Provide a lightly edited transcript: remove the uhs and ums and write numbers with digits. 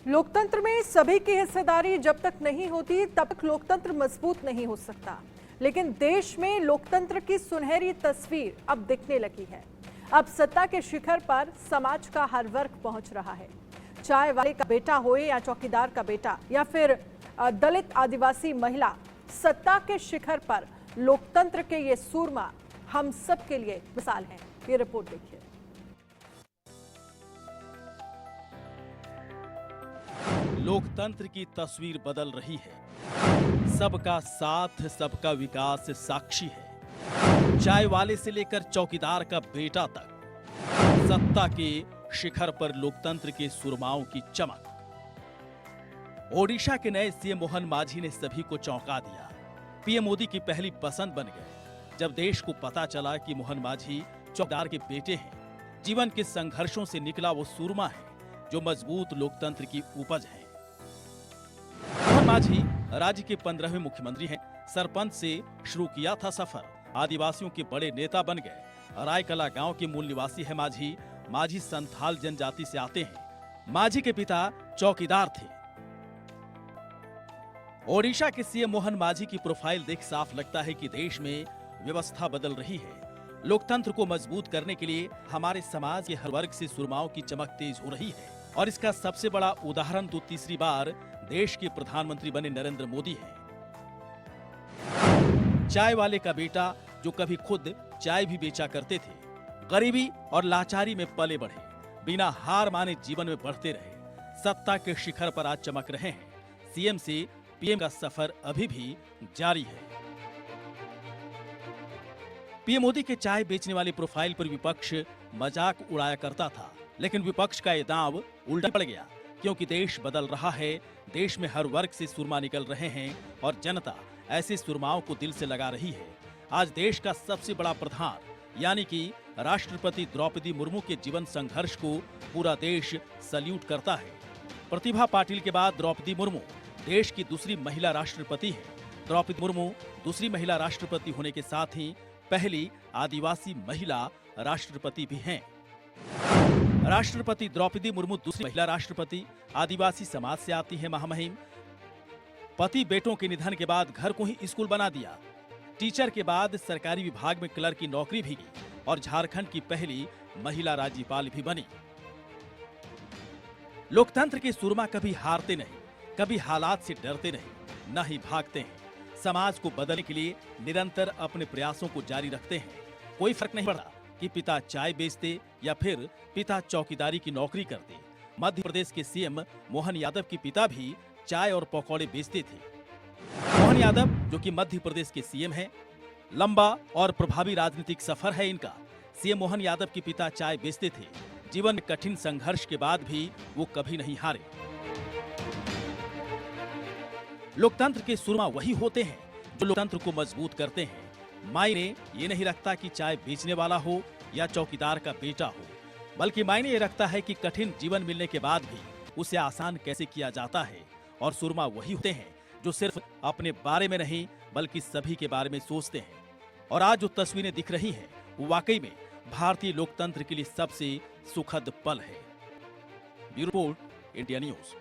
लोकतंत्र में सभी की हिस्सेदारी जब तक नहीं होती तब तक लोकतंत्र मजबूत नहीं हो सकता। लेकिन देश में लोकतंत्र की सुनहरी तस्वीर अब दिखने लगी है। अब सत्ता के शिखर पर समाज का हर वर्ग पहुंच रहा है। चाय वाले का बेटा हो या चौकीदार का बेटा या फिर दलित आदिवासी महिला, सत्ता के शिखर पर लोकतंत्र के ये सूरमा हम सब के लिए मिसाल हैं। ये रिपोर्ट देखिए। लोकतंत्र की तस्वीर बदल रही है। सबका साथ, सबका विकास साक्षी है। चाय वाले से लेकर चौकीदार का बेटा तक, सत्ता के शिखर पर लोकतंत्र के सुरमाओं की चमक। ओडिशा के नए सीएम मोहन मांझी ने सभी को चौंका दिया। पीएम मोदी की पहली पसंद बन गए। जब देश को पता चला कि मोहन मांझी चौकीदार के बेटे हैं, जीवन के संघर्षों से निकला वो सूरमा है जो मजबूत लोकतंत्र की उपज है। मोहन मांझी राज्य के 15वें मुख्यमंत्री हैं। सरपंच से शुरू किया था सफर, आदिवासियों के बड़े नेता बन गए। रायकला गांव के मूल निवासी है मांझी। मांझी संथाल जनजाति से आते हैं। मांझी के पिता चौकीदार थे। ओडिशा के सीएम मोहन मांझी की प्रोफाइल देख साफ लगता है कि देश में व्यवस्था बदल रही है। लोकतंत्र को मजबूत करने के लिए हमारे समाज के हर वर्ग से सुरमाओं की चमक तेज हो रही है। और इसका सबसे बड़ा उदाहरण तो तीसरी बार देश के प्रधानमंत्री बने नरेंद्र मोदी हैं। चाय वाले का बेटा जो कभी खुद चाय भी बेचा करते थे, गरीबी और लाचारी में पले बढ़े, बिना हार माने जीवन में बढ़ते रहे, सत्ता के शिखर पर आज चमक रहे हैं। सीएम से पीएम का सफर अभी भी जारी है। पीएम मोदी के चाय बेचने वाली प्रोफाइल पर विपक्ष मजाक उड़ाया करता था, लेकिन विपक्ष का ये दांव उल्टा पड़ गया, क्योंकि देश बदल रहा है। देश में हर वर्ग से सुरमा निकल रहे हैं और जनता ऐसे सुरमाओं को दिल से लगा रही है। आज देश का सबसे बड़ा प्रधान यानी कि राष्ट्रपति द्रौपदी मुर्मू के जीवन संघर्ष को पूरा देश सल्यूट करता है। प्रतिभा पाटिल के बाद द्रौपदी मुर्मू देश की दूसरी महिला राष्ट्रपति है। द्रौपदी मुर्मू दूसरी महिला राष्ट्रपति होने के साथ ही पहली आदिवासी महिला राष्ट्रपति भी हैं। राष्ट्रपति द्रौपदी मुर्मू दूसरी महिला राष्ट्रपति, आदिवासी समाज से आती है महामहिम। पति बेटों के निधन के बाद घर को ही स्कूल बना दिया। टीचर के बाद सरकारी विभाग में क्लर्क की नौकरी भी की और झारखंड की पहली महिला राज्यपाल भी बनी। लोकतंत्र के सुरमा कभी हारते नहीं, कभी हालात से डरते नहीं, न ही भागते हैं। समाज को बदलने के लिए निरंतर अपने प्रयासों को जारी रखते हैं। कोई फर्क नहीं पड़ता कि पिता चाय बेचते या फिर पिता चौकीदारी की नौकरी करते। मध्य प्रदेश के सीएम मोहन यादव के पिता भी चाय और पकौड़े बेचते थे। मोहन यादव जो कि मध्य प्रदेश के सीएम हैं, लंबा और प्रभावी राजनीतिक सफर है इनका। सीएम मोहन यादव के पिता चाय बेचते थे। जीवन में कठिन संघर्ष के बाद भी वो कभी नहीं हारे। लोकतंत्र के सुरमा वही होते हैं जो लोकतंत्र को मजबूत करते हैं। मायने ये नहीं रखता कि चाय बेचने वाला हो या चौकीदार का बेटा हो, बल्कि मायने ये रखता है कि कठिन जीवन मिलने के बाद भी उसे आसान कैसे किया जाता है। और सुरमा वही होते हैं जो सिर्फ अपने बारे में नहीं बल्कि सभी के बारे में सोचते हैं। और आज जो तस्वीरें दिख रही हैं वो वाकई में भारतीय लोकतंत्र के लिए सबसे सुखद पल है। Bureau report, India news.